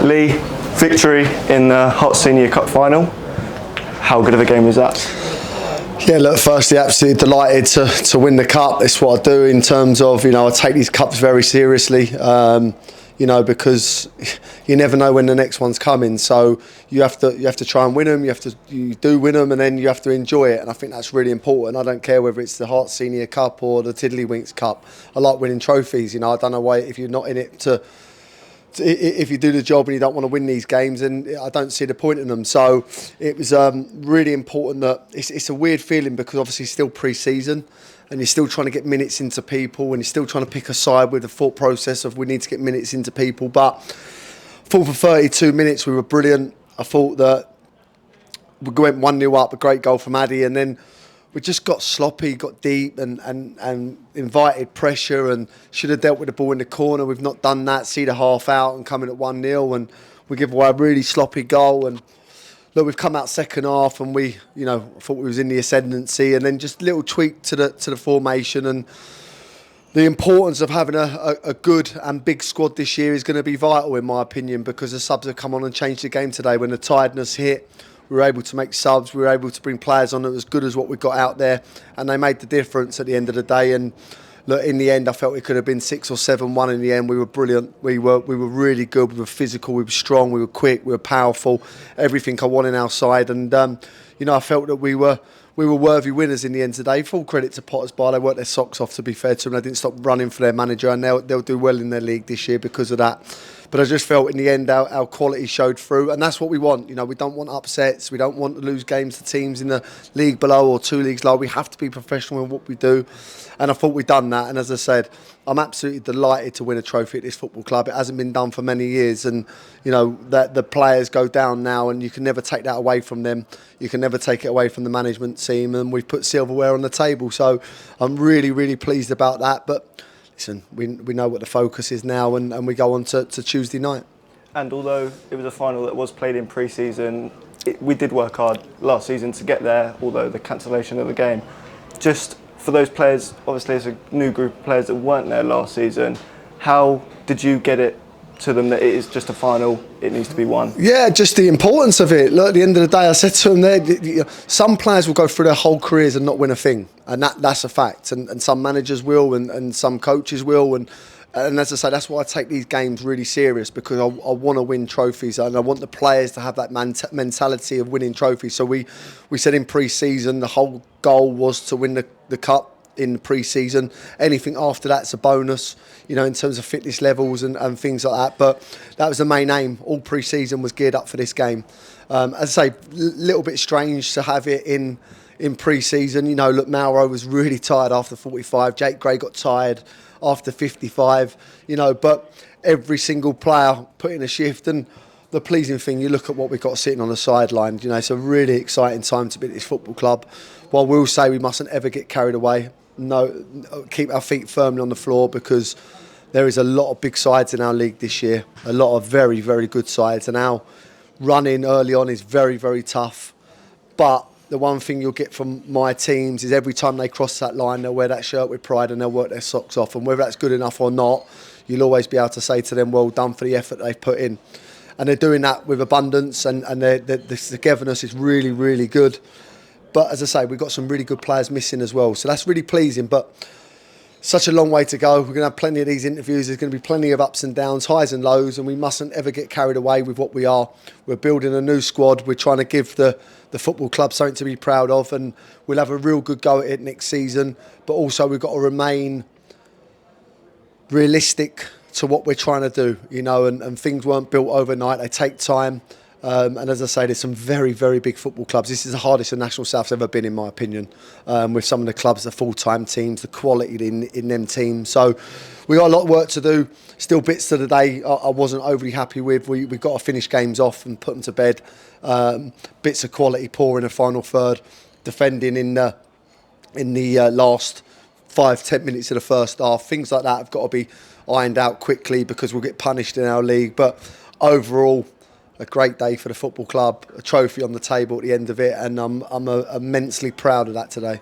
Lee, victory in the Herts Senior Cup Final. How good of a game was that? Yeah, look, firstly, absolutely delighted to win the cup. It's what I do in terms of, I take these cups very seriously, because you never know when the next one's coming. So you have to try and win them. You do win them, and then you have to enjoy it. And I think that's really important. I don't care whether it's the Herts Senior Cup or the Tiddlywinks Cup. I like winning trophies. I don't know why if you're not in it if you do the job and you don't want to win these games, and I don't see the point in them. So it was really important that it's a weird feeling because obviously it's still pre-season and you're still trying to get minutes into people and you're still trying to pick a side with the thought process of we need to get minutes into people. But I thought for 32 minutes we were brilliant. I thought that we went 1-0 up, a great goal from Addy, and then we just got sloppy, got deep and invited pressure and should have dealt with the ball in the corner. We've not done that, see the half out and come in at 1-0 and we give away a really sloppy goal. And look, we've come out second half and we, I thought we was in the ascendancy, and then just a little tweak to the formation. And the importance of having a good and big squad this year is going to be vital in my opinion, because the subs have come on and changed the game today. When the tiredness hit, we were able to make subs, we were able to bring players on that was good as what we got out there, and they made the difference at the end of the day. And look, in the end, I felt it could have been 6 or 7-1 in the end. We were brilliant, we were really good, we were physical, we were strong, we were quick, we were powerful, everything I want in our side. And, I felt that we were worthy winners in the end today. Full credit to Potter's Bar, they worked their socks off, to be fair to them. They didn't stop running for their manager, and they'll do well in their league this year because of that. But I just felt in the end our quality showed through, and that's what we want. We don't want upsets. We don't want to lose games to teams in the league below or 2 leagues low. We have to be professional in what we do, and I thought we'd done that. And as I said, I'm absolutely delighted to win a trophy at this football club. It hasn't been done for many years, and that the players go down now, and you can never take that away from them. You can never take it away from the management team, and we've put silverware on the table. So I'm really, really pleased about that. But listen, we know what the focus is now, and we go on to Tuesday night. And although it was a final that was played in pre-season, we did work hard last season to get there, although the cancellation of the game. Just for those players, obviously it's a new group of players that weren't there last season, how did you get it to them that it is just a final, it needs to be won? Yeah, just the importance of it. Look, at the end of the day, I said to them some players will go through their whole careers and not win a thing, and that's a fact. And some managers will, and some coaches will, and as I say, that's why I take these games really serious, because I want to win trophies, and I want the players to have that mentality of winning trophies. So we said in pre-season the whole goal was to win the cup in the pre-season. Anything after that's a bonus, in terms of fitness levels and things like that. But that was the main aim. All pre-season was geared up for this game. As I say, a little bit strange to have it in pre-season. Look, Mauro was really tired after 45. Jake Gray got tired after 55. But every single player put in a shift. And the pleasing thing, you look at what we've got sitting on the sideline. It's a really exciting time to be at this football club. While we'll say we mustn't ever get carried away, no, keep our feet firmly on the floor, because there is a lot of big sides in our league this year, a lot of very, very good sides, and our running early on is very, very tough. But the one thing you'll get from my teams is every time they cross that line, they'll wear that shirt with pride and they'll work their socks off, and whether that's good enough or not, you'll always be able to say to them, well done for the effort they've put in. And they're doing that with abundance, and the togetherness is really, really good. But as I say, we've got some really good players missing as well. So that's really pleasing. But such a long way to go. We're going to have plenty of these interviews. There's going to be plenty of ups and downs, highs and lows, and we mustn't ever get carried away with what we are. We're building a new squad. We're trying to give the football club something to be proud of, and we'll have a real good go at it next season. But also we've got to remain realistic to what we're trying to do, and things weren't built overnight. They take time. And as I say, there's some very, very big football clubs. This is the hardest the National South's ever been, in my opinion, with some of the clubs, the full-time teams, the quality in them teams. So we got a lot of work to do. Still bits to the day I wasn't overly happy with. We've got to finish games off and put them to bed. Bits of quality poor in the final third. Defending in the last 5-10 minutes of the first half. Things like that have got to be ironed out quickly, because we'll get punished in our league. But overall, a great day for the football club, a trophy on the table at the end of it, and I'm immensely proud of that today.